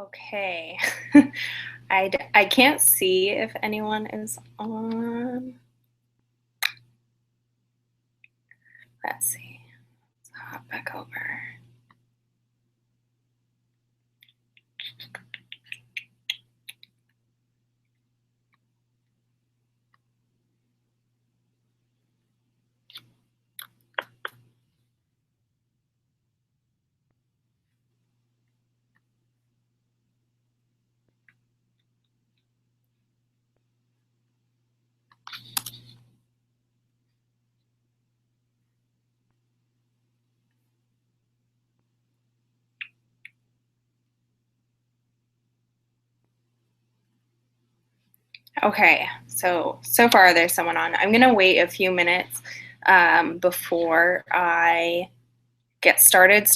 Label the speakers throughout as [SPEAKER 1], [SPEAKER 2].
[SPEAKER 1] Okay. I can't see if anyone is on. Let's see. Let's hop back over. Okay, so far there's someone on. I'm gonna wait a few minutes before I get started.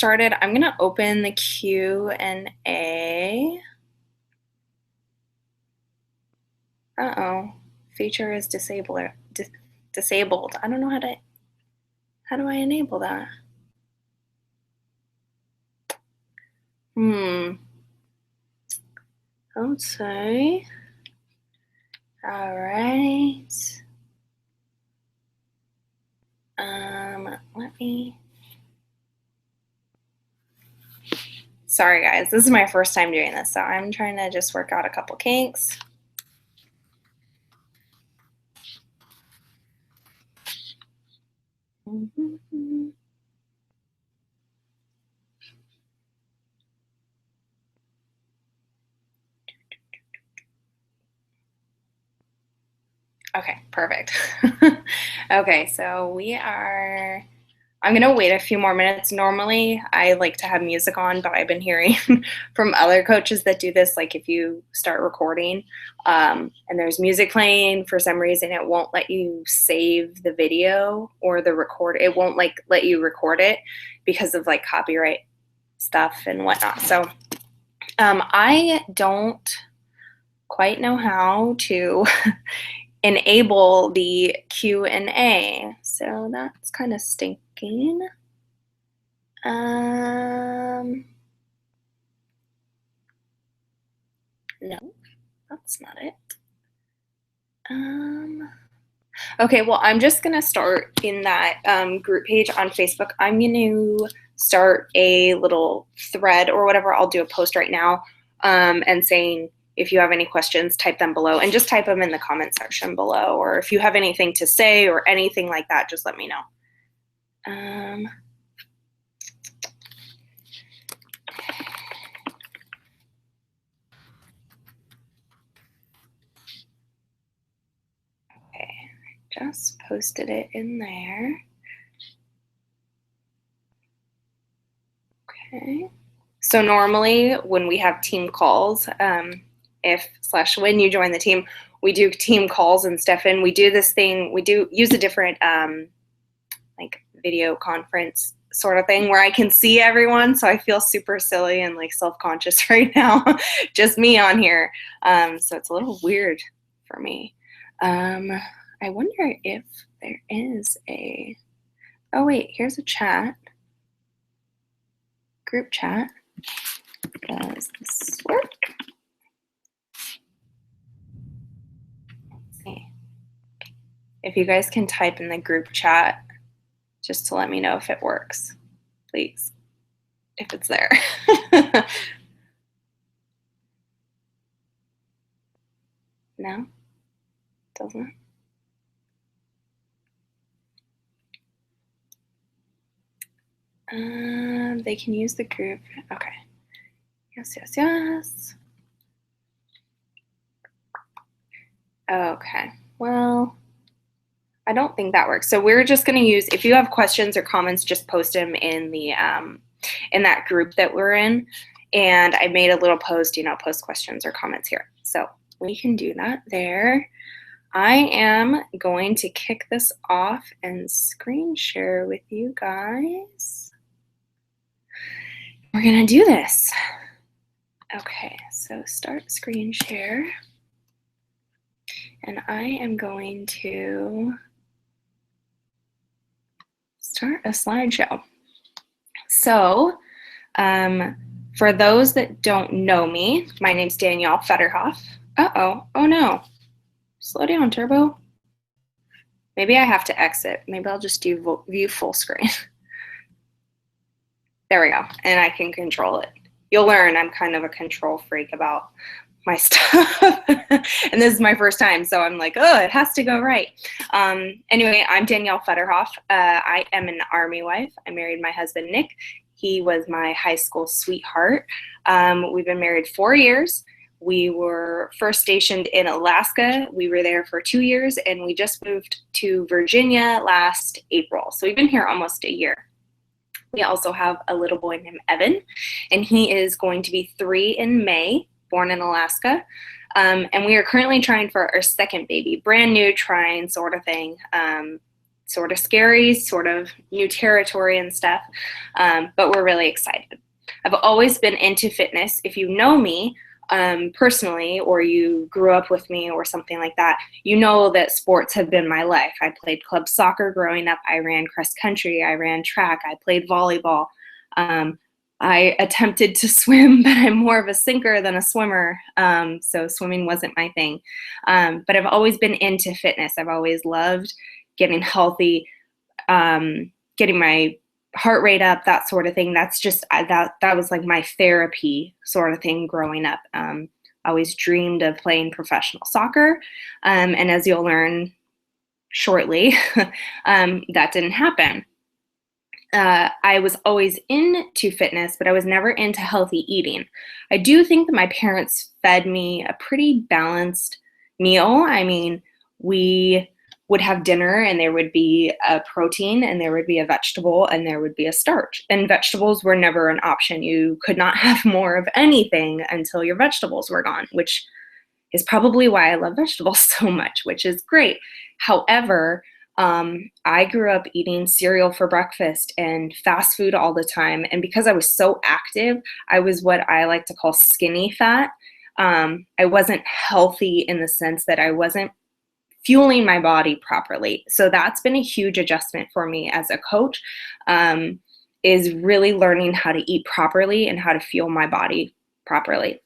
[SPEAKER 1] I'm gonna open the Q&A. Uh-oh, feature is disabled. Disabled. I don't know how do I enable that? Okay. All right. Let me. Sorry, guys. This is my first time doing this, so I'm trying to just work out a couple kinks. Okay, perfect. Okay, so I'm gonna wait a few more minutes. Normally, I like to have music on, but I've been hearing from other coaches that do this, like if you start recording, and there's music playing, for some reason, it won't let you save the video or the record. It won't let you record it because of like copyright stuff and whatnot. So I don't quite know how to enable the Q&A. So that's kind of stinking. No, that's not it. Okay, well, I'm just gonna start in that group page on Facebook. I'm gonna start a little thread or whatever. I'll do a post right now and saying, if you have any questions, type them below, and just type them in the comment section below. Or if you have anything to say or anything like that, just let me know. Okay, I just posted it in there. Okay. So normally when we have team calls, when you join the team, we do team calls and stuff, and we do this thing, we do use a different like video conference sort of thing where I can see everyone, so I feel super silly and like self-conscious right now, just me on here. So it's a little weird for me. I wonder if there is oh wait, here's a chat. Group chat. Does this work? Let's see. If you guys can type in the group chat just to let me know if it works, please, if it's there. No? Doesn't? They can use the group. Okay. Yes. Okay. Well, I don't think that works. So we're just going to use, if you have questions or comments, just post them in the in that group that we're in. And I made a little post, post questions or comments here. So we can do that there. I am going to kick this off and screen share with you guys. We're going to do this. Okay, so start screen share. And I am going to start a slideshow. So For those that don't know me, my name's Danielle Fetterhoff. Uh-oh. Oh no. Slow down, Turbo. Maybe I have to exit. Maybe I'll just do view full screen. There we go. And I can control it. You'll learn I'm kind of a control freak about my stuff. And this is my first time, so I'm like, oh, it has to go right. Anyway, I'm Danielle Fetterhoff. I am an Army wife. I married my husband, Nick. He was my high school sweetheart. We've been married 4 years. We were first stationed in Alaska. We were there for 2 years, and we just moved to Virginia last April. So we've been here almost a year. We also have a little boy named Evan, and he is going to be 3 in May, born in Alaska. And we are currently trying for our second baby, brand new, trying sort of thing. Sort of scary, sort of new territory and stuff, but we're really excited. I've always been into fitness. If you know me personally, or you grew up with me or something like that, you know that sports have been my life. I played club soccer growing up. I ran cross country. I ran track. I played volleyball. I attempted to swim, but I'm more of a sinker than a swimmer, so swimming wasn't my thing. But I've always been into fitness. I've always loved getting healthy, getting my heart rate up, that sort of thing. That's just, that was like my therapy sort of thing growing up. I always dreamed of playing professional soccer. And as you'll learn shortly, that didn't happen. I was always into fitness, but I was never into healthy eating. I do think that my parents fed me a pretty balanced meal. I mean, we would have dinner and there would be a protein and there would be a vegetable and there would be a starch. And vegetables were never an option. You could not have more of anything until your vegetables were gone, which is probably why I love vegetables so much, which is great. However, I grew up eating cereal for breakfast and fast food all the time. And because I was so active, I was what I like to call skinny fat. I wasn't healthy in the sense that I wasn't fueling my body properly. So that's been a huge adjustment for me as a coach, is really learning how to eat properly and how to fuel my body properly.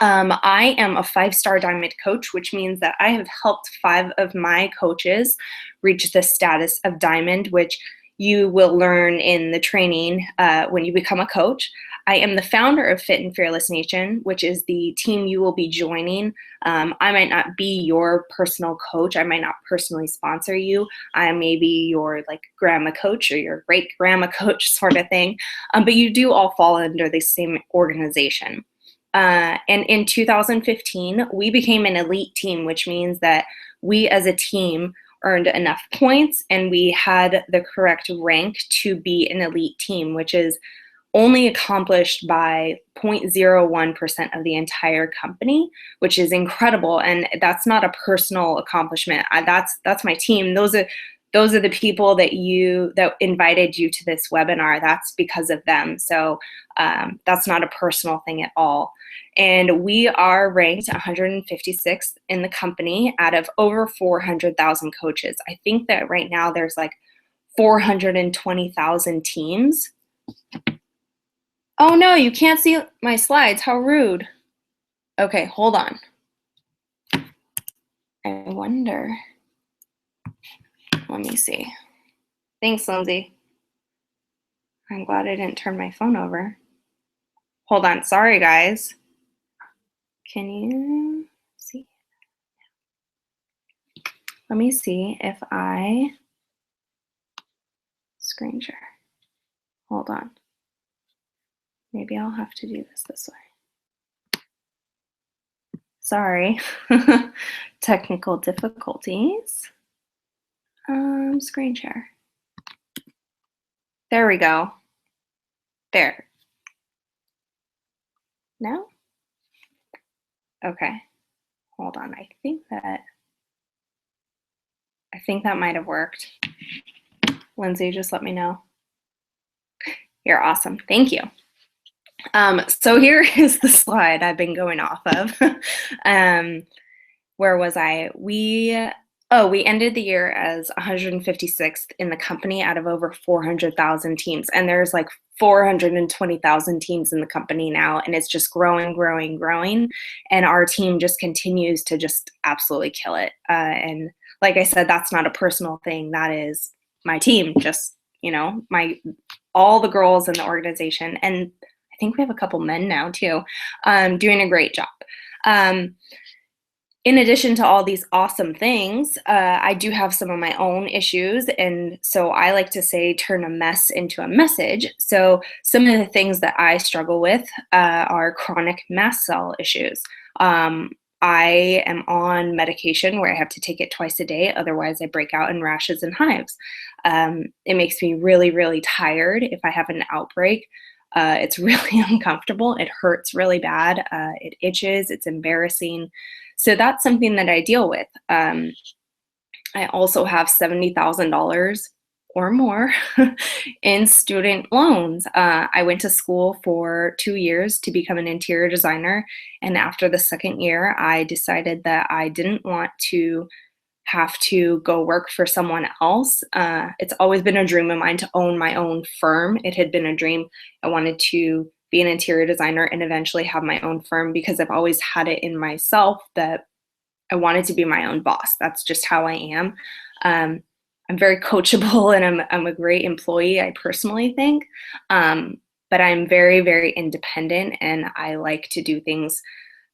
[SPEAKER 1] I am a 5-star diamond coach, which means that I have helped 5 of my coaches reach the status of diamond, which you will learn in the training when you become a coach. I am the founder of Fit and Fearless Nation, which is the team you will be joining. I might not be your personal coach. I might not personally sponsor you. I may be your like grandma coach or your great grandma coach sort of thing. But you do all fall under the same organization. And in 2015, we became an elite team, which means that we as a team earned enough points and we had the correct rank to be an elite team, which is only accomplished by 0.01% of the entire company, which is incredible. And that's not a personal accomplishment. That's my team. Those are the people that invited you to this webinar. That's because of them. So that's not a personal thing at all. And we are ranked 156th in the company out of over 400,000 coaches. I think that right now there's like 420,000 teams. Oh no, you can't see my slides. How rude. Okay, hold on. I wonder. Let me see. Thanks, Lindsay. I'm glad I didn't turn my phone over. Hold on. Sorry, guys. Can you see? Let me see if I screen share. Hold on. Maybe I'll have to do this way. Sorry. Technical difficulties. Screen share. There we go. There. No? Okay. Hold on. I think that might have worked. Lindsay, just let me know. You're awesome. Thank you. So here is the slide I've been going off of. Where was I? Oh, we ended the year as 156th in the company out of over 400,000 teams, and there's like 420,000 teams in the company now, and it's just growing, growing, growing, and our team just continues to just absolutely kill it. And like I said, that's not a personal thing. That is my team, just my all the girls in the organization, and I think we have a couple men now too, doing a great job. Um, in addition to all these awesome things, I do have some of my own issues. And so I like to say, turn a mess into a message. So some of the things that I struggle with are chronic mast cell issues. Um, I am on medication where I have to take it twice a day. Otherwise, I break out in rashes and hives. It makes me really, really tired if I have an outbreak. It's really uncomfortable. It hurts really bad. It itches. It's embarrassing. So that's something that I deal with. I also have $70,000 or more in student loans. I went to school for 2 years to become an interior designer. And after the second year, I decided that I didn't want to have to go work for someone else. It's always been a dream of mine to own my own firm. It had been a dream. I wanted to be an interior designer and eventually have my own firm because I've always had it in myself that I wanted to be my own boss. That's just how I am. Um, I'm very coachable and I'm a great employee, I personally think. But I'm very, very independent and I like to do things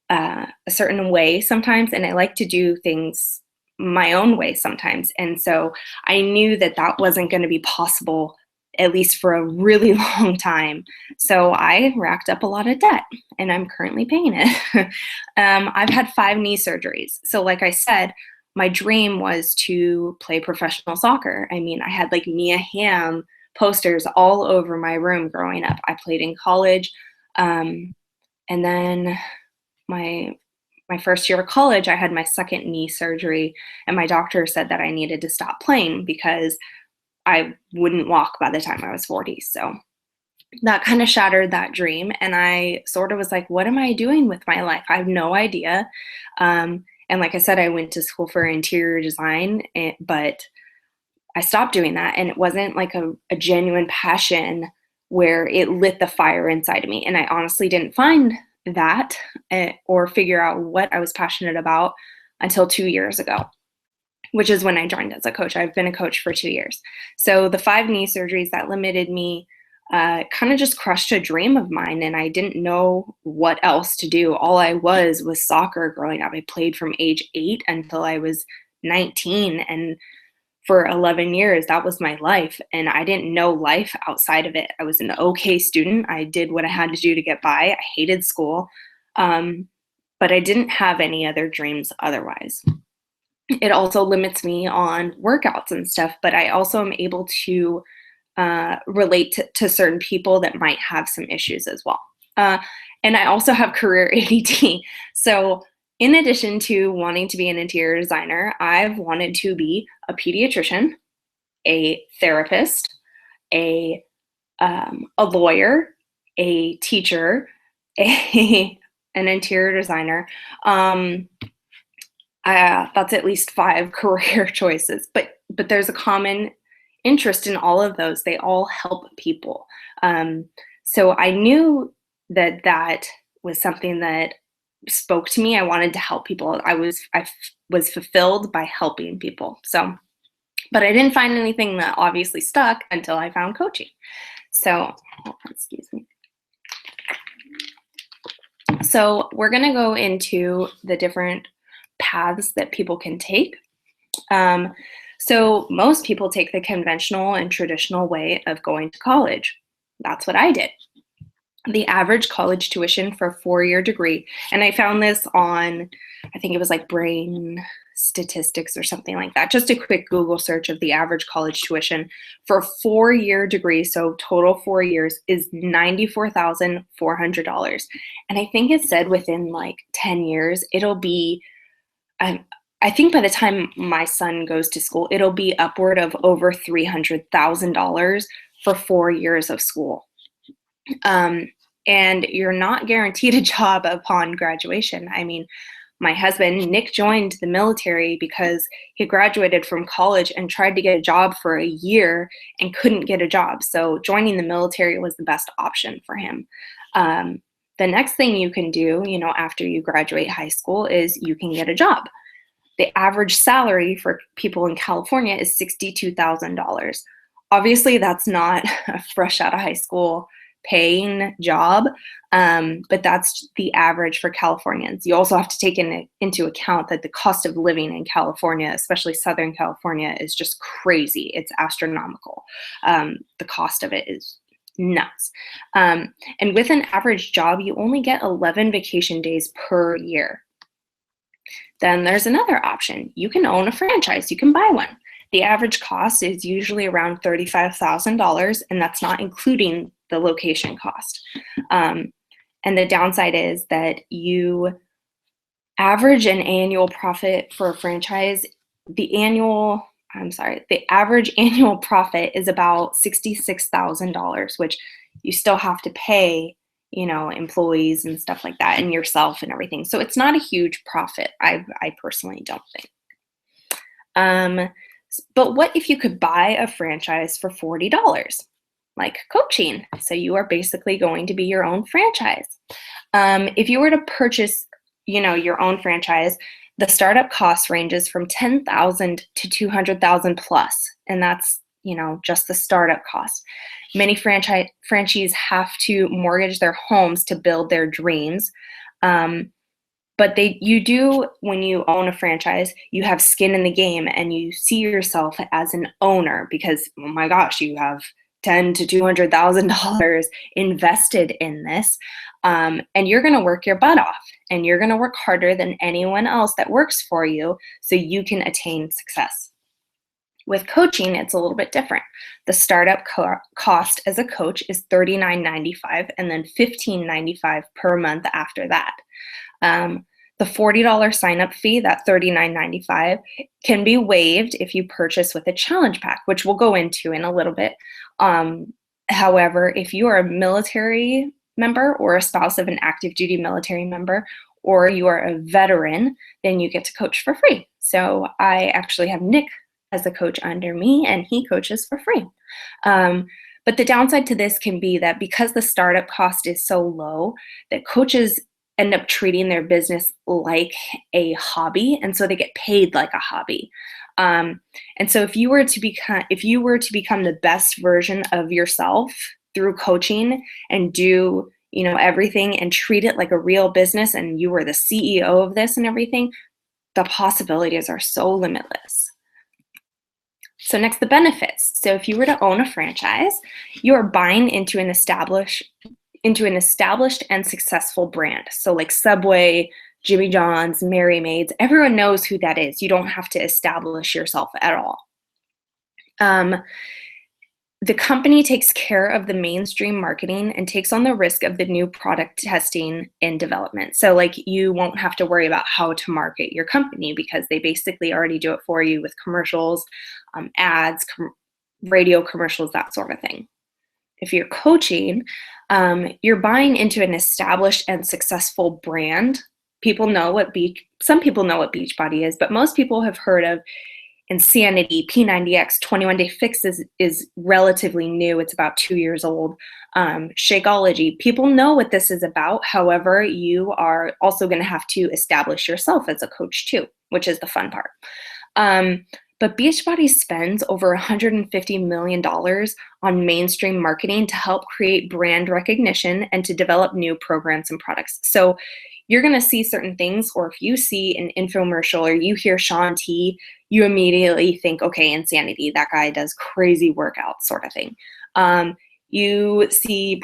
[SPEAKER 1] a certain way sometimes, and I like to do things my own way sometimes. And so I knew that that wasn't going to be possible, at least for a really long time. So I racked up a lot of debt, and I'm currently paying it. I've had 5 knee surgeries. So, like I said, my dream was to play professional soccer. I mean, I had like Mia Hamm posters all over my room growing up. I played in college. And then my my first year of college, I had my second knee surgery, and my doctor said that I needed to stop playing because I wouldn't walk by the time I was 40. So that kind of shattered that dream. And I sort of was like, what am I doing with my life? I have no idea. And like I said, I went to school for interior design, but I stopped doing that. And it wasn't like a genuine passion where it lit the fire inside of me. And I honestly didn't find that or figure out what I was passionate about until 2 years ago, which is when I joined as a coach. I've been a coach for 2 years. So the 5 knee surgeries that limited me kind of just crushed a dream of mine, and I didn't know what else to do. All I was soccer growing up. I played from age 8 until I was 19, and for 11 years, that was my life, and I didn't know life outside of it. I was an okay student. I did what I had to do to get by. I hated school, but I didn't have any other dreams otherwise. It also limits me on workouts and stuff, but I also am able to relate to certain people that might have some issues as well. And I also have career ADD. So in addition to wanting to be an interior designer, I've wanted to be a pediatrician, a therapist, a lawyer, a teacher, an interior designer. That's at least 5 career choices, but there's a common interest in all of those. They all help people. So I knew that that was something that spoke to me. I wanted to help people. I was fulfilled by helping people. So, but I didn't find anything that obviously stuck until I found coaching. So, excuse me. So we're going to go into the different paths that people can take. So most people take the conventional and traditional way of going to college. That's what I did. The average college tuition for a 4-year degree, and I found this on, I think it was like Brain Statistics or something like that, just a quick Google search of the average college tuition for a 4-year degree, so total 4 years, is $94,400. And I think it said within like 10 years, it'll be, I think by the time my son goes to school, it'll be upward of over $300,000 for 4 years of school. And you're not guaranteed a job upon graduation. I mean, My husband, Nick, joined the military because he graduated from college and tried to get a job for a year and couldn't get a job. So joining the military was the best option for him. The next thing you can do, after you graduate high school is you can get a job. The average salary for people in California is $62,000. Obviously, that's not a fresh out of high school paying job, but that's the average for Californians. You also have to take into account that the cost of living in California, especially Southern California, is just crazy. It's astronomical. The cost of it is nuts. And with an average job, you only get 11 vacation days per year. Then there's another option. You can own a franchise. You can buy one. The average cost is usually around $35,000, and that's not including the location cost. And the downside is that you average an annual profit for a franchise. The average annual profit is about $66,000, which you still have to pay employees and stuff like that, and yourself and everything. So it's not a huge profit. I personally don't think. But what if you could buy a franchise for $40, like coaching? So you are basically going to be your own franchise. If you were to purchase, your own franchise, the startup cost ranges from $10,000 to $200,000 plus, and that's just the startup cost. Many franchisees have to mortgage their homes to build their dreams. But when you own a franchise, you have skin in the game and you see yourself as an owner because, oh my gosh, you have $10,000 to $200,000 invested in this. And you're going to work your butt off and you're going to work harder than anyone else that works for you so you can attain success. With coaching, it's a little bit different. The startup cost as a coach is $39.95 and then $15.95 per month after that. The $40 sign-up fee, that $39.95, can be waived if you purchase with a challenge pack, which we'll go into in a little bit. However, if you are a military member or a spouse of an active duty military member, or you are a veteran, then you get to coach for free. So I actually have Nick as a coach under me, and he coaches for free. But the downside to this can be that because the startup cost is so low, that coaches end up treating their business like a hobby, and so they get paid like a hobby. And so if you were to become the best version of yourself through coaching and do everything and treat it like a real business, and you were the CEO of this and everything, the possibilities are so limitless. So next, the benefits. So if you were to own a franchise, you are buying into an established and successful brand. So like Subway, Jimmy John's, Mary Maids, everyone knows who that is. You don't have to establish yourself at all. The company takes care of the mainstream marketing and takes on the risk of the new product testing and development. So like you won't have to worry about how to market your company because they basically already do it for you with commercials, ads, radio commercials, that sort of thing. If you're coaching, you're buying into an established and successful brand. Some people know what Beachbody is, but most people have heard of Insanity, P90X, 21 Day Fix is relatively new. It's about 2 years old. Shakeology, people know what this is about. However, you are also going to have to establish yourself as a coach too, which is the fun part. But Beachbody spends over $150 million on mainstream marketing to help create brand recognition and to develop new programs and products. So you're going to see certain things, or if you see an infomercial or you hear Shaun T, you immediately think, okay, Insanity, that guy does crazy workouts sort of thing. You see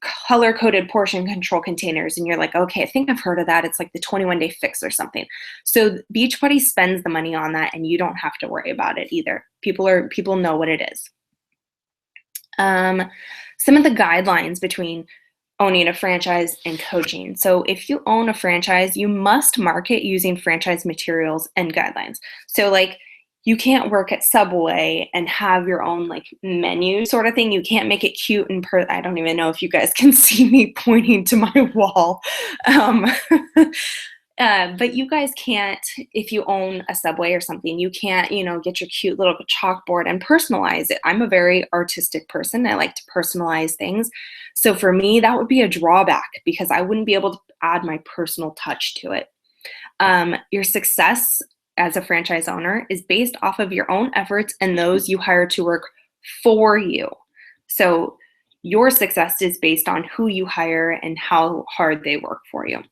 [SPEAKER 1] color-coded portion control containers, and you're like, okay, I think I've heard of that. It's like the 21 Day Fix or something. So Beachbody spends the money on that, and you don't have to worry about it either. People know what it is. Some of the guidelines between owning a franchise and coaching. So if you own a franchise, you must market using franchise materials and guidelines. So like you can't work at Subway and have your own like menu sort of thing. You can't make it cute and I don't even know if you guys can see me pointing to my wall. But you guys can't, if you own a Subway or something, you can't, get your cute little chalkboard and personalize it. I'm a very artistic person. I like to personalize things. So for me, that would be a drawback because I wouldn't be able to add my personal touch to it. Your success as a franchise owner is based off of your own efforts and those you hire to work for you. So your success is based on who you hire and how hard they work for you.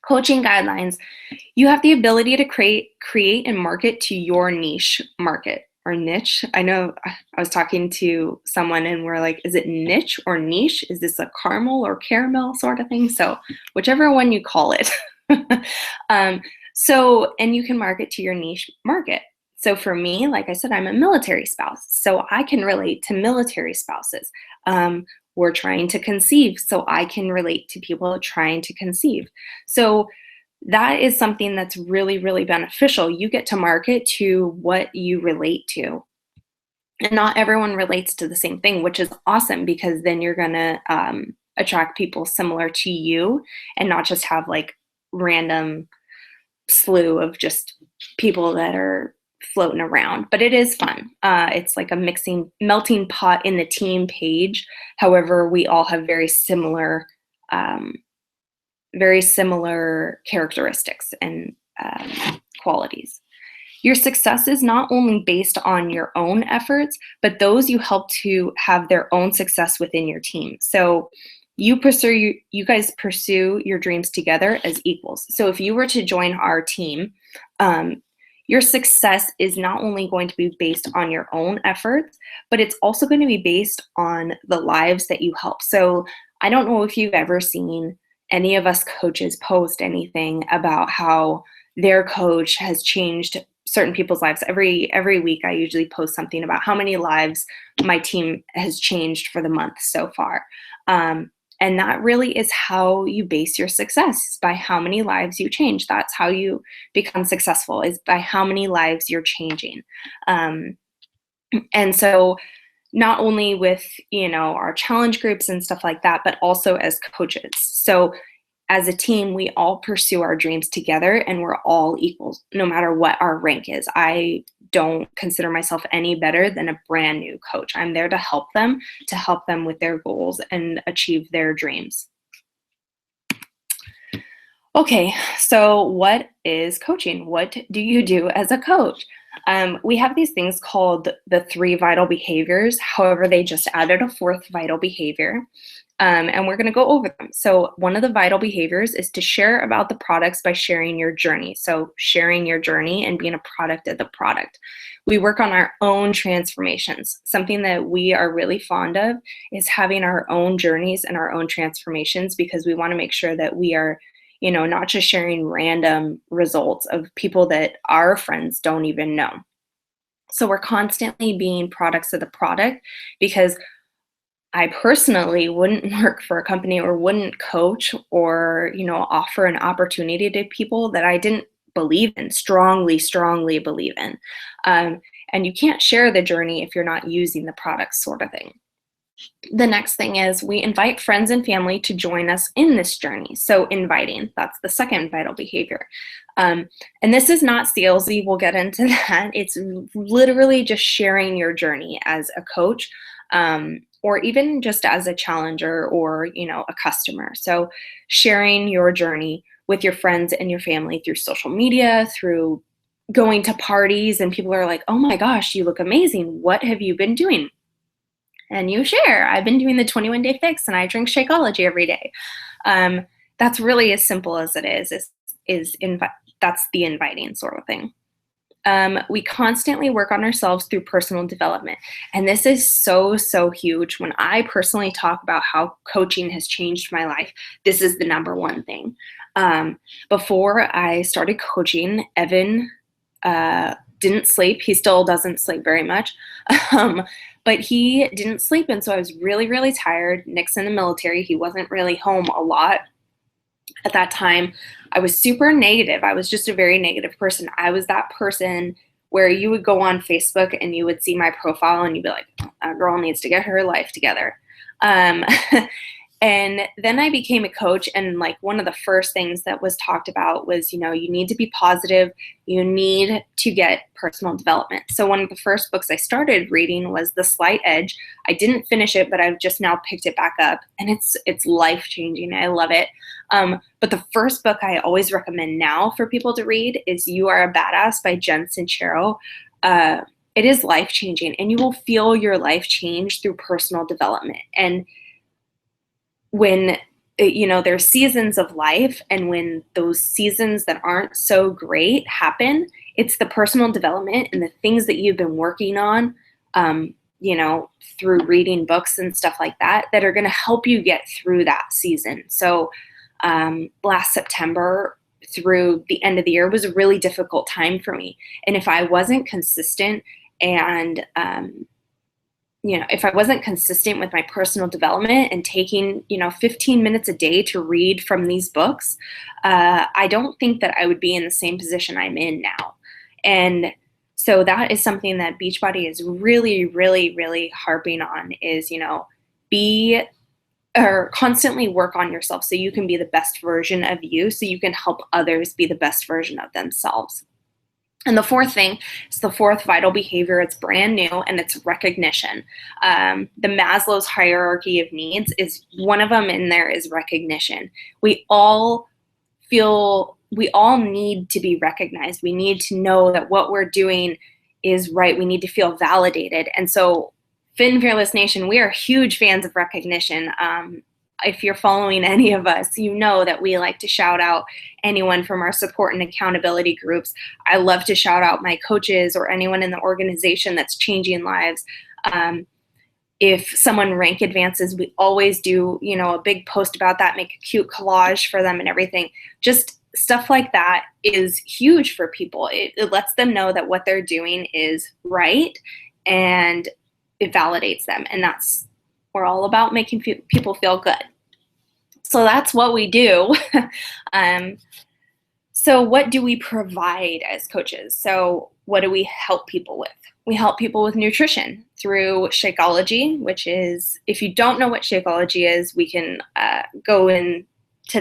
[SPEAKER 1] Coaching guidelines. You have the ability to create and market to your niche market or niche. I know I was talking to someone and we're like, is it niche or niche? Is this a caramel or caramel sort of thing? So whichever one you call it. And you can market to your niche market. So for me, like I said, I'm a military spouse, so I can relate to military spouses. We're trying to conceive, so I can relate to people trying to conceive. So that is something that's really, really beneficial. You get to market to what you relate to. And not everyone relates to the same thing, which is awesome because then you're going to attract people similar to you and not just have like random slew of just people that are floating around. But it is fun. It's like a melting pot in the team page. However, we all have very similar characteristics and qualities. Your success is not only based on your own efforts, but those you help to have their own success within your team. So you guys pursue your dreams together as equals. So if you were to join our team, your success is not only going to be based on your own efforts, but it's also going to be based on the lives that you help. So I don't know if you've ever seen any of us coaches post anything about how their coach has changed certain people's lives. Every week I usually post something about how many lives my team has changed for the month so far. And that really is how you base your success, is by how many lives you change. That's how you become successful, is by how many lives you're changing. And so not only with, our challenge groups and stuff like that, but also as coaches. So as a team, we all pursue our dreams together and we're all equals, no matter what our rank is. I don't consider myself any better than a brand new coach. I'm there to help them with their goals and achieve their dreams. Okay, so what is coaching? What do you do as a coach? We have these things called the 3 vital behaviors. However, they just added a 4th vital behavior. And we're going to go over them. So one of the vital behaviors is to share about the products by sharing your journey. So sharing your journey and being a product of the product. We work on our own transformations. Something that we are really fond of is having our own journeys and our own transformations, because we want to make sure that we are, not just sharing random results of people that our friends don't even know. So we're constantly being products of the product, because I personally wouldn't work for a company or wouldn't coach or, offer an opportunity to people that I didn't believe in, strongly believe in. And you can't share the journey if you're not using the product, sort of thing. The next thing is we invite friends and family to join us in this journey. So inviting, that's the 2nd vital behavior. And this is not salesy. We'll get into that. It's literally just sharing your journey as a coach. Or even just as a challenger or, a customer. So sharing your journey with your friends and your family through social media, through going to parties, and people are like, oh my gosh, you look amazing. What have you been doing? And you share, I've been doing the 21-day fix and I drink Shakeology every day. That's really as simple as it is that's the inviting sort of thing. We constantly work on ourselves through personal development. And this is so, so huge. When I personally talk about how coaching has changed my life, this is the number one thing. Before I started coaching, Evan didn't sleep. He still doesn't sleep very much. But he didn't sleep. And so I was really, really tired. Nick's in the military. He wasn't really home a lot. At that time, I was super negative. I was just a very negative person. I was that person where you would go on Facebook and you would see my profile and you'd be like, that girl needs to get her life together. And then I became a coach, and like one of the first things that was talked about was, you know, you need to be positive, you need to get personal development. So one of the first books I started reading was The Slight Edge. I didn't finish it, but I've just now picked it back up, and it's life-changing. I love it. But the first book I always recommend now for people to read is You Are a Badass by Jen Sincero. It is life-changing, and you will feel your life change through personal development. And when, you know, there's seasons of life, and when those seasons that aren't so great happen, it's the personal development and the things that you've been working on, you know, through reading books and stuff like that, that are going to help you get through that season. So last September through the end of the year was a really difficult time for me. And if I wasn't consistent and you know, if I wasn't consistent with my personal development and taking, you know, 15 minutes a day to read from these books, I don't think that I would be in the same position I'm in now. And so that is something that Beachbody is really, really, really harping on is, you know, constantly work on yourself so you can be the best version of you, so you can help others be the best version of themselves. And the fourth thing is the fourth vital behavior. It's brand new, and it's recognition. The Maslow's hierarchy of needs is one of them in there is recognition. We all need to be recognized. We need to know that what we're doing is right. We need to feel validated. And so Fit and Fearless Nation, we are huge fans of recognition. If you're following any of us, you know that we like to shout out anyone from our support and accountability groups. I love to shout out my coaches or anyone in the organization that's changing lives. If someone rank advances, we always do, you know, a big post about that, make a cute collage for them and everything. Just stuff like that is huge for people. It lets them know that what they're doing is right, and it validates them. And we're all about making people feel good. So that's what we do. So what do we provide as coaches? So what do we help people with? We help people with nutrition through Shakeology, which is, if you don't know what Shakeology is, we can go into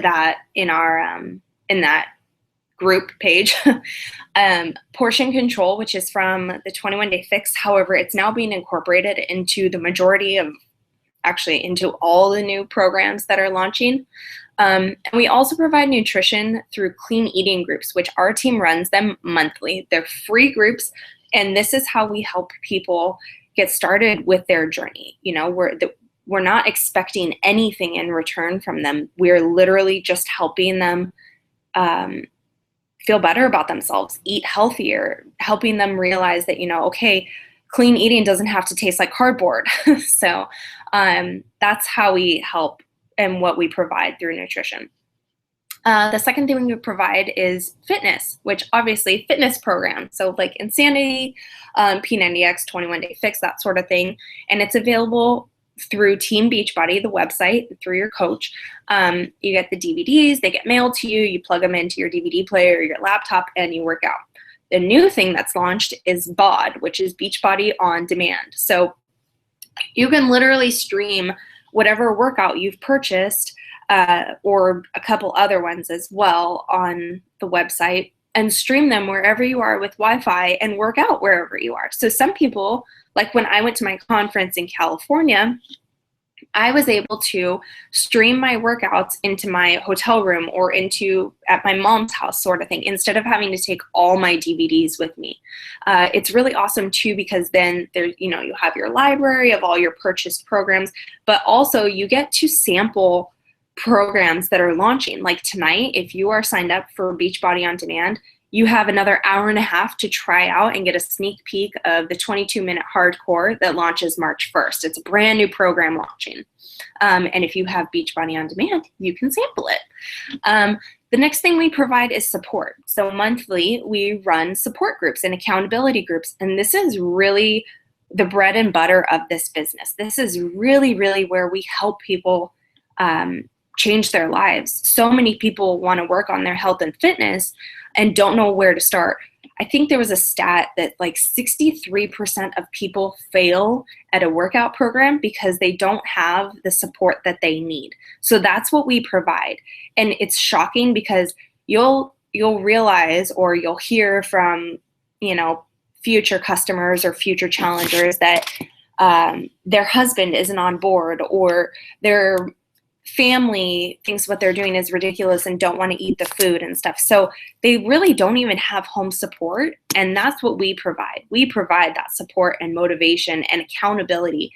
[SPEAKER 1] that in our in that group page. Portion control, which is from the 21 Day Fix. However, it's now being incorporated into the majority of, actually into all the new programs that are launching. And we also provide nutrition through clean eating groups, which our team runs them monthly. They're free groups, and this is how we help people get started with their journey. You know, we're not expecting anything in return from them. We're literally just helping them feel better about themselves, eat healthier, helping them realize that, you know, okay, clean eating doesn't have to taste like cardboard. So that's how we help and what we provide through nutrition. The second thing we provide is fitness, which obviously fitness programs. So like Insanity, P90X, 21 Day Fix, that sort of thing. And it's available through Team Beachbody, the website, through your coach. You get the DVDs, they get mailed to you, you plug them into your DVD player or your laptop, and you work out. The new thing that's launched is BOD, which is Beachbody on Demand. So you can literally stream whatever workout you've purchased or a couple other ones as well on the website, and stream them wherever you are with Wi-Fi and work out wherever you are. So some people, like when I went to my conference in California, I was able to stream my workouts into my hotel room or at my mom's house sort of thing, instead of having to take all my DVDs with me. It's really awesome too, because then there, you know, you have your library of all your purchased programs, but also you get to sample programs that are launching. Like tonight, if you are signed up for Beachbody on Demand, you have another hour and a half to try out and get a sneak peek of the 22-minute hardcore that launches March 1st. It's a brand new program launching. And if you have Beachbody on Demand, you can sample it. The next thing we provide is support. So monthly, we run support groups and accountability groups. And this is really the bread and butter of this business. This is really, really where we help people change their lives. So many people want to work on their health and fitness and don't know where to start. I think there was a stat that like 63% of people fail at a workout program because they don't have the support that they need. So that's what we provide. And it's shocking because you'll realize, or you'll hear from, future customers or future challengers that their husband isn't on board, or their family thinks what they're doing is ridiculous and don't want to eat the food and stuff. So they really don't even have home support. And that's what we provide. We provide that support and motivation and accountability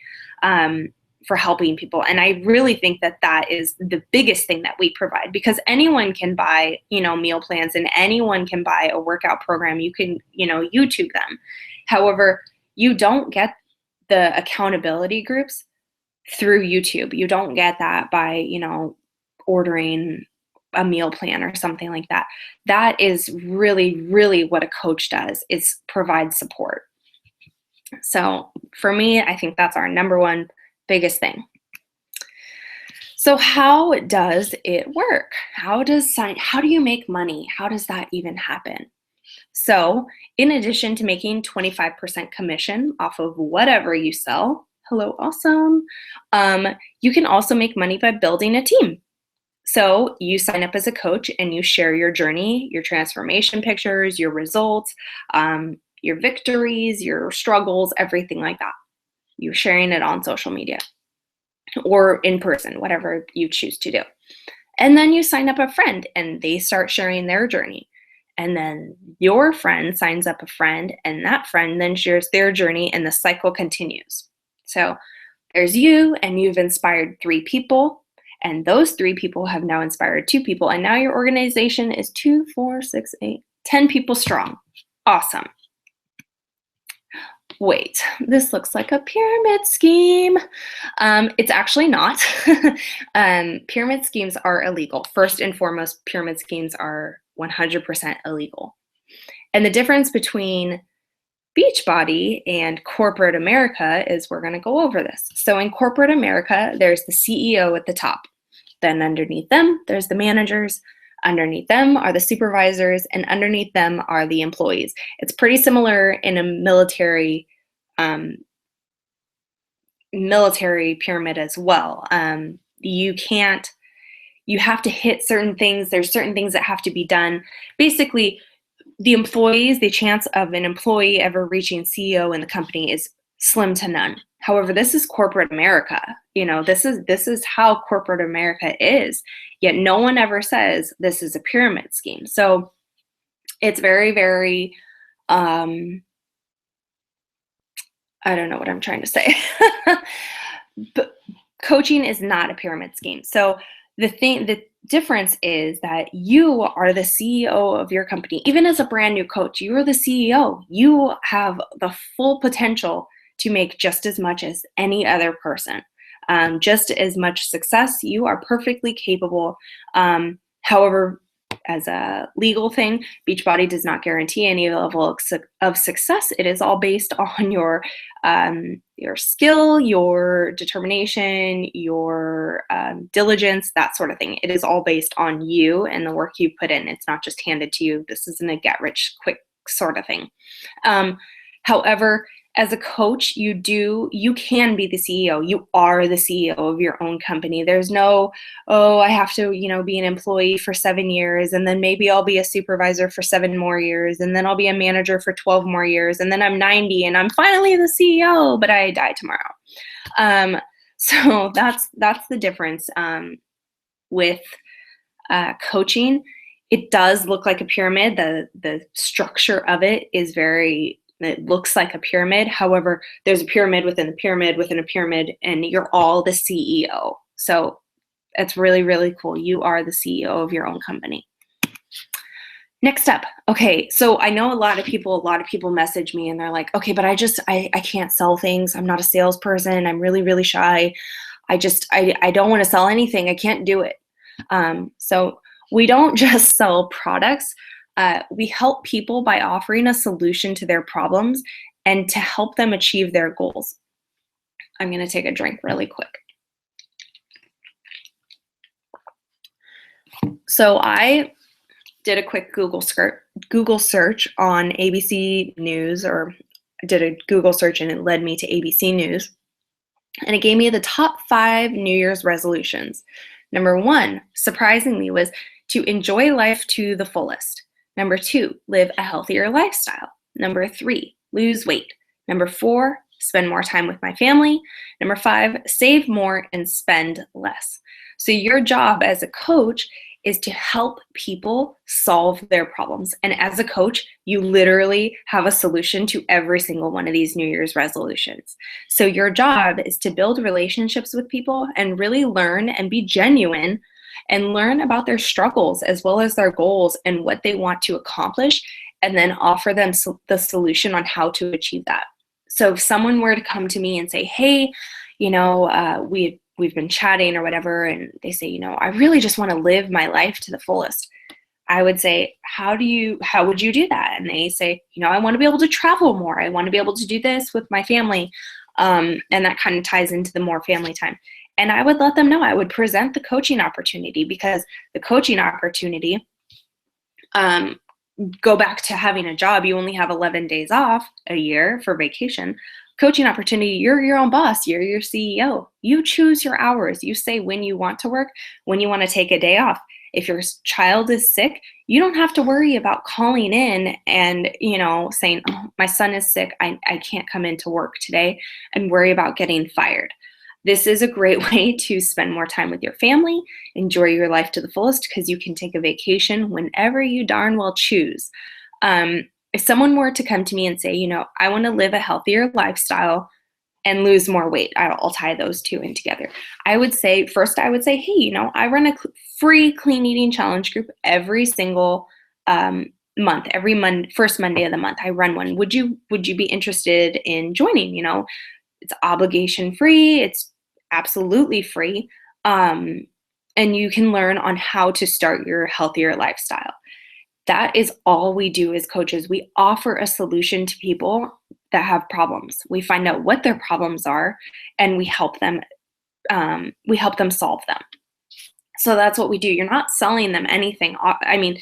[SPEAKER 1] for helping people. And I really think that that is the biggest thing that we provide, because anyone can buy, meal plans, and anyone can buy a workout program. You can, YouTube them. However, you don't get the accountability groups through YouTube. You don't get that by, ordering a meal plan or something like that. That is really, really what a coach does, is provide support. So for me, I think that's our number one biggest thing. So how does it work? How do you make money? How does that even happen? So in addition to making 25% commission off of whatever you sell, hello, awesome, you can also make money by building a team. So you sign up as a coach and you share your journey, your transformation pictures, your results, your victories, your struggles, everything like that. You're sharing it on social media or in person, whatever you choose to do. And then you sign up a friend and they start sharing their journey. And then your friend signs up a friend, and that friend then shares their journey, and the cycle continues. So there's you, and you've inspired 3 people, and those 3 people have now inspired 2 people, and now your organization is 2, 4, 6, 8, 10 people strong. Awesome. Wait, this looks like a pyramid scheme. It's actually not. Pyramid schemes are illegal. First and foremost, pyramid schemes are 100% illegal. And the difference between Beachbody and corporate America is, we're going to go over this. So in corporate America, there's the CEO at the top. Then underneath them, there's the managers. Underneath them are the supervisors, and underneath them are the employees. It's pretty similar in a military pyramid as well. You have to hit certain things. There's certain things that have to be done. Basically, the employees, the chance of an employee ever reaching CEO in the company is slim to none. However, this is corporate America. This is how corporate America is. Yet no one ever says this is a pyramid scheme. So it's very, very, I don't know what I'm trying to say. But coaching is not a pyramid scheme. So the difference is that you are the CEO of your company. Even as a brand new coach, you are the CEO. You have the full potential to make just as much as any other person, just as much success. You are perfectly capable. However, as a legal thing, Beachbody does not guarantee any level of success. It is all based on your skill, your determination, your diligence, that sort of thing. It is all based on you and the work you put in. It's not just handed to you. This isn't a get rich quick sort of thing. However, as a coach, you can be the CEO. You are the CEO of your own company. There's no, I have to, be an employee for 7 years, and then maybe I'll be a supervisor for 7 more years, and then I'll be a manager for 12 more years, and then I'm 90 and I'm finally the CEO, but I die tomorrow. So that's the difference with coaching. It does look like a pyramid. The structure of it looks like a pyramid. However, there's a pyramid within a pyramid within a pyramid, and you're all the CEO. So it's really, really cool. You are the CEO of your own company. Next up. Okay. So I know a lot of people message me and they're like, okay, but I can't sell things. I'm not a salesperson. I'm really, really shy. I don't want to sell anything. I can't do it. So we don't just sell products. We help people by offering a solution to their problems and to help them achieve their goals. I'm going to take a drink really quick. So I did a quick Google search on ABC News, or did a Google search and it led me to ABC News. And it gave me the top 5 New Year's resolutions. Number 1, surprisingly, was to enjoy life to the fullest. Number 2, live a healthier lifestyle. Number 3, lose weight. Number 4, spend more time with my family. Number 5, save more and spend less. So your job as a coach is to help people solve their problems. And as a coach, you literally have a solution to every single one of these New Year's resolutions. So your job is to build relationships with people and really learn and be genuine and learn about their struggles as well as their goals and what they want to accomplish, and then offer them the solution on how to achieve that. So if someone were to come to me and say, hey, we've been chatting or whatever, and they say, I really just want to live my life to the fullest. I would say, how would you do that? And they say, I want to be able to travel more. I want to be able to do this with my family. And that kind of ties into the more family time. And I would let them know. I would present the coaching opportunity, because the coaching opportunity, go back to having a job. You only have 11 days off a year for vacation. Coaching opportunity, you're your own boss, you're your CEO. You choose your hours. You say when you want to work, when you want to take a day off. If your child is sick, you don't have to worry about calling in and, saying, oh, my son is sick, I can't come into work today, and worry about getting fired. This is a great way to spend more time with your family, enjoy your life to the fullest, because you can take a vacation whenever you darn well choose. If someone were to come to me and say, I want to live a healthier lifestyle and lose more weight, I'll tie those two in together. I would say, hey, I run a free clean eating challenge group every single month, first Monday of the month. I run one. Would you be interested in joining? It's obligation free. It's absolutely free. And you can learn on how to start your healthier lifestyle. That is all we do as coaches. We offer a solution to people that have problems. We find out what their problems are, and we help them solve them. So that's what we do. You're not selling them anything. I mean,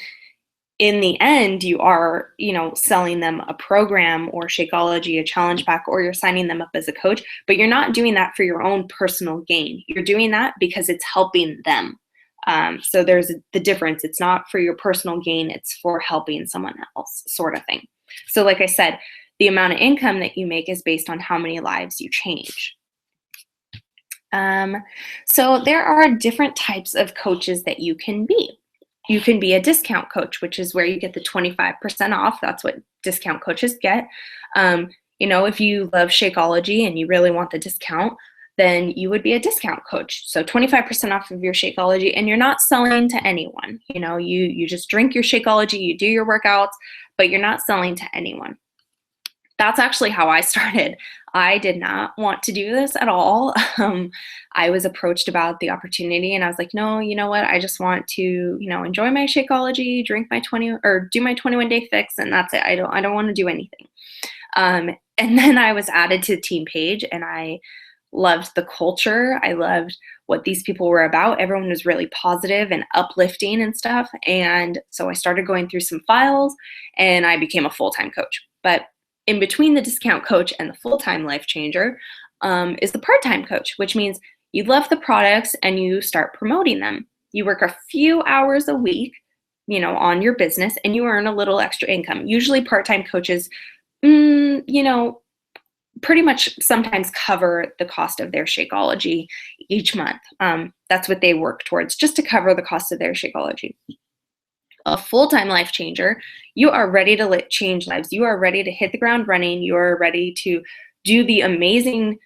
[SPEAKER 1] in the end, you are, selling them a program or Shakeology, a challenge pack, or you're signing them up as a coach, but you're not doing that for your own personal gain. You're doing that because it's helping them. So there's the difference. It's not for your personal gain. It's for helping someone else, sort of thing. So like I said, the amount of income that you make is based on how many lives you change. So there are different types of coaches that you can be. You can be a discount coach, which is where you get the 25% off. That's what discount coaches get. If you love Shakeology and you really want the discount, then you would be a discount coach. So 25% off of your Shakeology, and you're not selling to anyone. You just drink your Shakeology, you do your workouts, but you're not selling to anyone. That's actually how I started. I did not want to do this at all. I was approached about the opportunity, and I was like, no, you know what? I just want to, enjoy my Shakeology, drink my do my 21-day fix, and that's it. I don't want to do anything. And then I was added to the team page, and I loved the culture. I loved what these people were about. Everyone was really positive and uplifting and stuff. And so I started going through some files, and I became a full-time coach. But in between the discount coach and the full-time life changer is the part-time coach, which means you love the products and you start promoting them. You work a few hours a week, on your business, and you earn a little extra income. Usually part-time coaches, pretty much sometimes cover the cost of their Shakeology each month. That's what they work towards, just to cover the cost of their Shakeology. A full-time life changer, you are ready to change lives. You are ready to hit the ground running. You are ready to do the amazing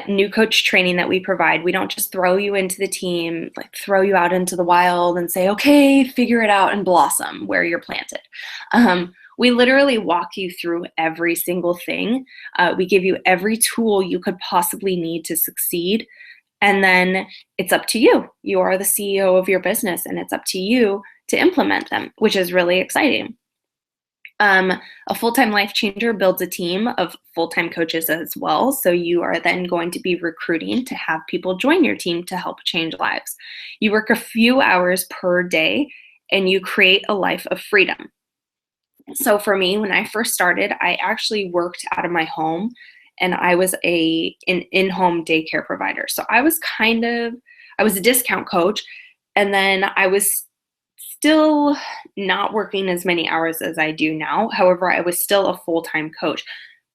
[SPEAKER 1] new coach training that we provide. We don't just throw you into the team, like throw you out into the wild and say, okay, figure it out and blossom where you're planted. We literally walk you through every single thing. We give you every tool you could possibly need to succeed. And then it's up to you. You are the CEO of your business, and it's up to you to implement them, which is really exciting. A full-time life changer builds a team of full-time coaches as well. So you are then going to be recruiting to have people join your team to help change lives. You work a few hours per day, and you create a life of freedom. So for me, when I first started, I actually worked out of my home, and I was an in-home daycare provider. So I was a discount coach, and then I was still not working as many hours as I do now. However, I was still a full-time coach.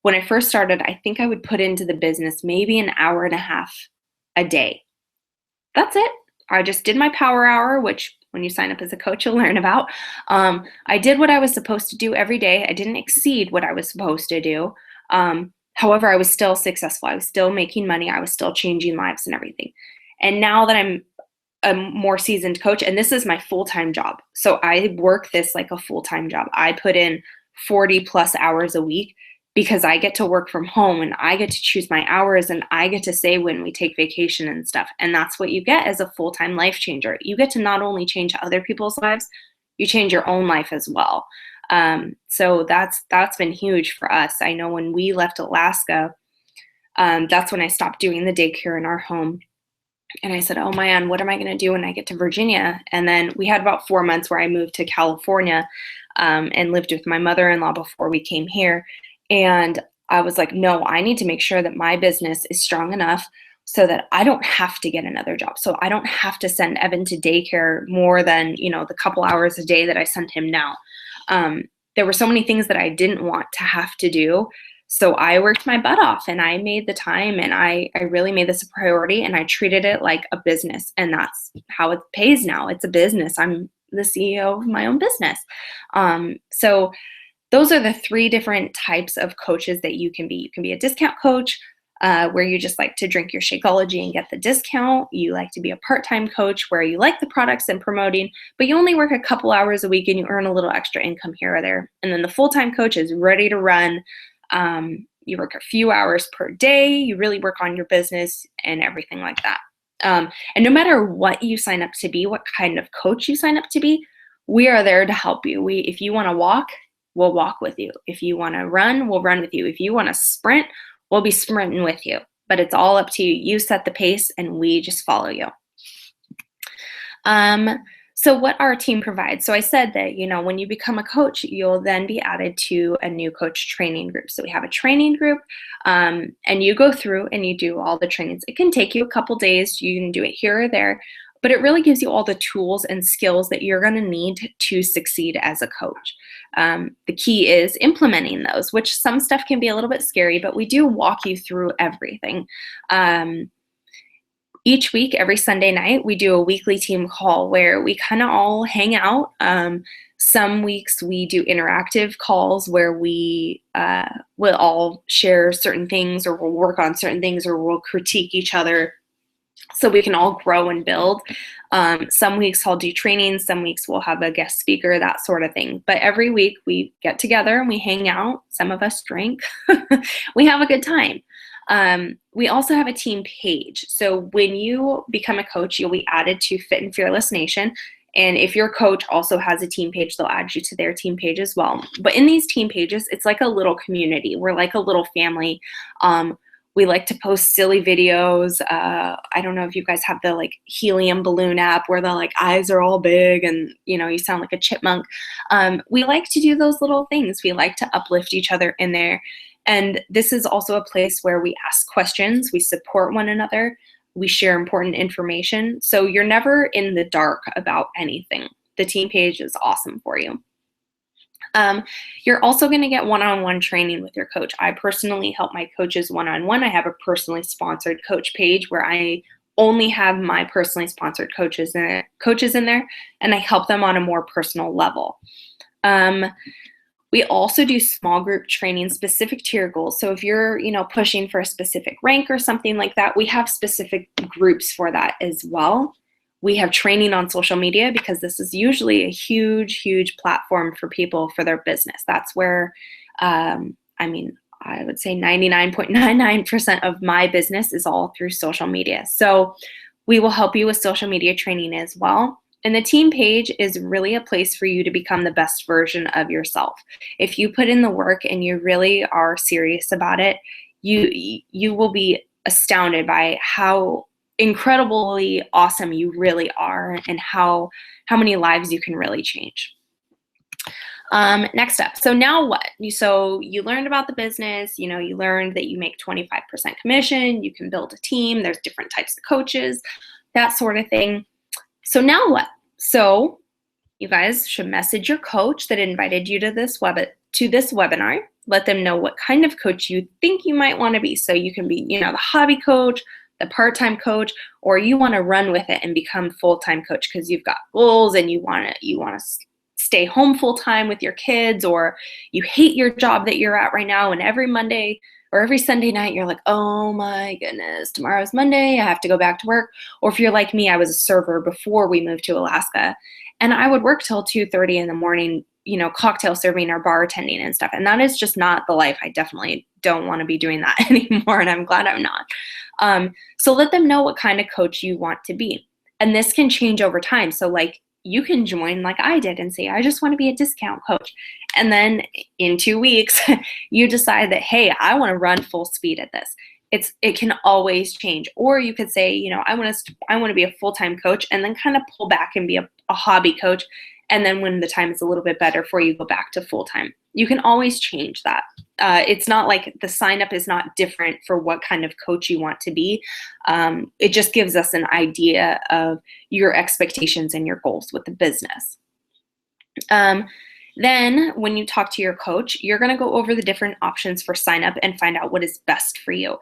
[SPEAKER 1] When I first started, I think I would put into the business maybe an hour and a half a day. That's it. I just did my power hour, which when you sign up as a coach, you'll learn about. I did what I was supposed to do every day. I didn't exceed what I was supposed to do. However, I was still successful. I was still making money. I was still changing lives and everything. And now that I'm a more seasoned coach, and this is my full-time job. So I work this like a full-time job. I put in 40 plus hours a week because I get to work from home and I get to choose my hours and I get to say when we take vacation and stuff. And that's what you get as a full-time life changer. You get to not only change other people's lives, you change your own life as well. So that's been huge for us. I know when we left Alaska, that's when I stopped doing the daycare in our home. And I said, oh man, what am I going to do when I get to Virginia? And then we had about 4 months where I moved to California and lived with my mother-in-law before we came here. And I was like, no, I need to make sure that my business is strong enough so that I don't have to get another job. So I don't have to send Evan to daycare more than, the couple hours a day that I send him now. There were so many things that I didn't want to have to do. So I worked my butt off and I made the time, and I really made this a priority, and I treated it like a business, and that's how it pays now. It's a business. I'm the CEO of my own business. So those are the 3 different types of coaches that you can be. You can be a discount coach, where you just like to drink your Shakeology and get the discount. You like to be a part-time coach where you like the products and promoting, but you only work a couple hours a week and you earn a little extra income here or there. And then the full-time coach is ready to run. You work a few hours per day. You really work on your business and everything like that. And no matter what you sign up to be, what kind of coach you sign up to be, we are there to help you. If you want to walk, we'll walk with you. If you want to run, we'll run with you. If you want to sprint, we'll be sprinting with you. But it's all up to you. You set the pace and we just follow you. So what our team provides. So I said that, when you become a coach, you'll then be added to a new coach training group. So we have a training group, and you go through and you do all the trainings. It can take you a couple days. You can do it here or there, but it really gives you all the tools and skills that you're going to need to succeed as a coach. The key is implementing those, which some stuff can be a little bit scary, but we do walk you through everything. Each week, every Sunday night, we do a weekly team call where we kind of all hang out. Some weeks we do interactive calls where we will all share certain things, or we'll work on certain things, or we'll critique each other so we can all grow and build. Some weeks I'll do training, some weeks we'll have a guest speaker, that sort of thing. But every week we get together and we hang out. Some of us drink. We have a good time. We also have a team page. So when you become a coach, you'll be added to Fit and Fearless Nation. And if your coach also has a team page, they'll add you to their team page as well. But in these team pages, it's like a little community. We're like a little family. We like to post silly videos. I don't know if you guys have the helium balloon app where the eyes are all big and you sound like a chipmunk. We like to do those little things. We like to uplift each other in there. And this is also a place where we ask questions, we support one another, we share important information. So you're never in the dark about anything. The team page is awesome for you. You're also going to get one-on-one training with your coach. I personally help my coaches one-on-one. I have a personally sponsored coach page where I only have my personally sponsored coaches in there, and I help them on a more personal level. We also do small group training specific to your goals. So if you're, pushing for a specific rank or something like that, we have specific groups for that as well. We have training on social media because this is usually a huge, huge platform for people for their business. That's where, I would say 99.99% of my business is all through social media. So we will help you with social media training as well. And the team page is really a place for you to become the best version of yourself. If you put in the work and you really are serious about it, you will be astounded by how incredibly awesome you really are, and how many lives you can really change. Next up, so now what? So you learned about the business, you learned that you make 25% commission, you can build a team, there's different types of coaches, that sort of thing. So now what? So you guys should message your coach that invited you to this webinar. Let them know what kind of coach you think you might want to be. So you can be, the hobby coach, the part-time coach, or you want to run with it and become full-time coach because you've got goals and you want to stay home full-time with your kids, or you hate your job that you're at right now, and every Monday or every Sunday night you're like, oh my goodness, tomorrow's Monday, I have to go back to work. Or if you're like me, I was a server before we moved to Alaska, and I would work till 2:30 in the morning, cocktail serving or bartending and stuff. And that is just not the life. I definitely don't want to be doing that anymore, and I'm glad I'm not. So let them know what kind of coach you want to be. And this can change over time. So like, you can join like I did and say, I just want to be a discount coach. And then in 2 weeks, you decide that, hey, I want to run full speed at this. It can always change. Or you could say, I want to be a full-time coach, and then kind of pull back and be a hobby coach. And then when the time is a little bit better for you, go back to full-time. You can always change that. It's not like the sign up is not different for what kind of coach you want to be. It just gives us an idea of your expectations and your goals with the business. Then when you talk to your coach, you're going to go over the different options for sign up and find out what is best for you.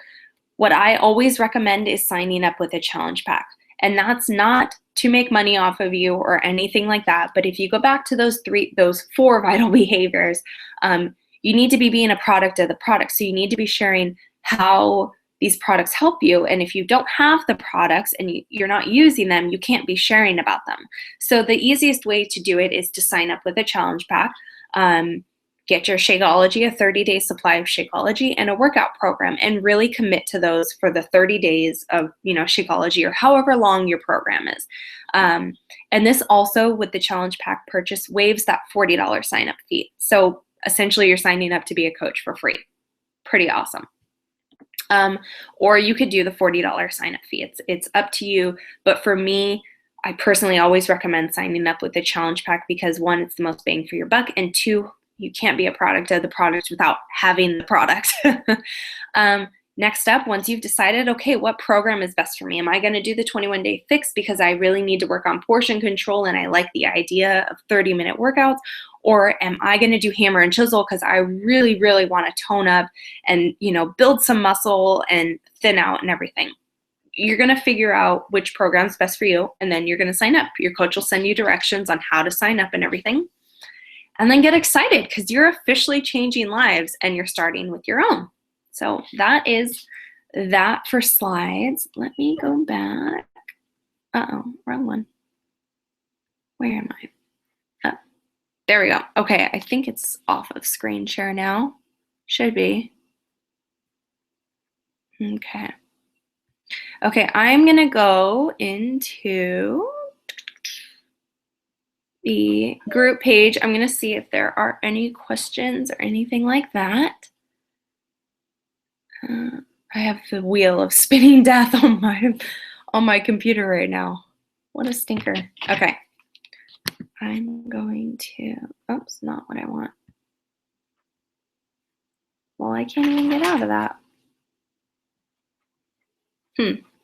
[SPEAKER 1] What I always recommend is signing up with a challenge pack. And that's not to make money off of you or anything like that. But if you go back to those 4 vital behaviors, you need to be being a product of the product. So you need to be sharing how these products help you. And if you don't have the products and you're not using them, you can't be sharing about them. So the easiest way to do it is to sign up with a challenge pack. Get your Shakeology, a 30-day supply of Shakeology, and a workout program, and really commit to those for the 30 days of, Shakeology, or however long your program is. And this also, with the challenge pack purchase, waives that $40 sign-up fee. So essentially, you're signing up to be a coach for free. Pretty awesome. Or you could do the $40 sign-up fee. It's up to you. But for me, I personally always recommend signing up with the challenge pack because 1, it's the most bang for your buck, and 2, you can't be a product of the product without having the product. Next up, once you've decided, okay, what program is best for me? Am I going to do the 21-day fix because I really need to work on portion control and I like the idea of 30-minute workouts? Or am I going to do hammer and chisel because I really, really want to tone up and, build some muscle and thin out and everything? You're going to figure out which program is best for you, and then you're going to sign up. Your coach will send you directions on how to sign up and everything. And then get excited because you're officially changing lives and you're starting with your own. So that is that for slides. Let me go back. Uh-oh, wrong one. Where am I? Oh, there we go. Okay, I think it's off of screen share now. Should be. Okay. Okay, I'm going to go into the group page. I'm going to see if there are any questions or anything like that. I have the wheel of spinning death on my computer right now. What a stinker. Okay. I'm going to, oops, not what I want. Well, I can't even get out of that.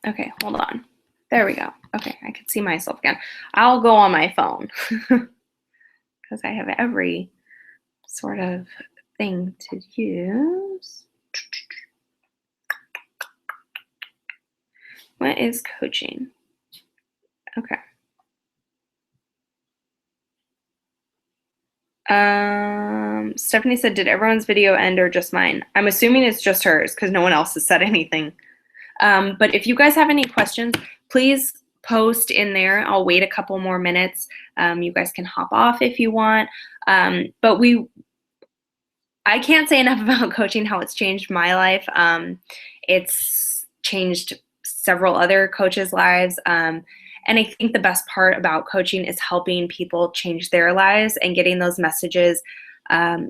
[SPEAKER 1] Okay, hold on. There we go. Okay, I can see myself again. I'll go on my phone because I have every sort of thing to use. What is coaching? Okay. Stephanie said, did everyone's video end or just mine? I'm assuming it's just hers because no one else has said anything. But if you guys have any questions, please post in there. I'll wait a couple more minutes. You guys can hop off if you want. But I can't say enough about coaching, how it's changed my life. It's changed several other coaches' lives. And I think the best part about coaching is helping people change their lives and getting those messages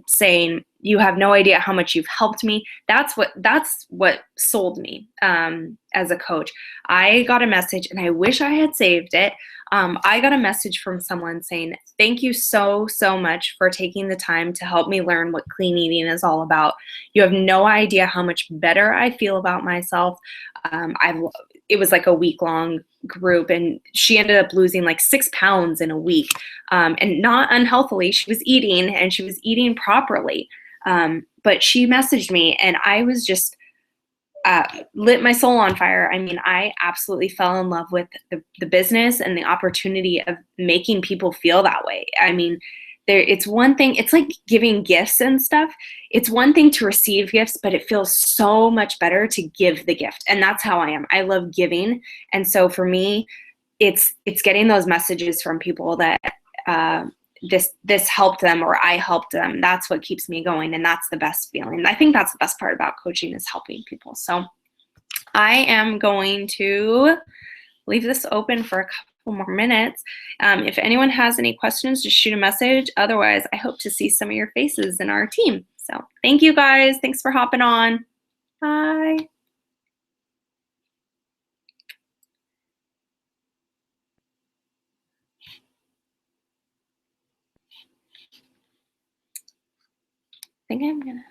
[SPEAKER 1] saying, you have no idea how much you've helped me. That's what sold me as a coach. I got a message, and I wish I had saved it. I got a message from someone saying, thank you so, so much for taking the time to help me learn what clean eating is all about. You have no idea how much better I feel about myself. It was like a week-long group, and she ended up losing like 6 pounds in a week, and not unhealthily. She was eating, and she was eating properly. But she messaged me, and I was just lit my soul on fire. I mean, I absolutely fell in love with the business and the opportunity of making people feel that way. I mean, it's one thing, it's like giving gifts and stuff. It's one thing to receive gifts, but it feels so much better to give the gift. And that's how I am. I love giving. And so for me, it's getting those messages from people that this helped them, or I helped them. That's what keeps me going, and that's the best feeling. I think that's the best part about coaching, is helping people. So I am going to leave this open for a couple more minutes. If anyone has any questions, just shoot a message. Otherwise, I hope to see some of your faces in our team. So thank you guys. Thanks for hopping on. Bye. I think I'm gonna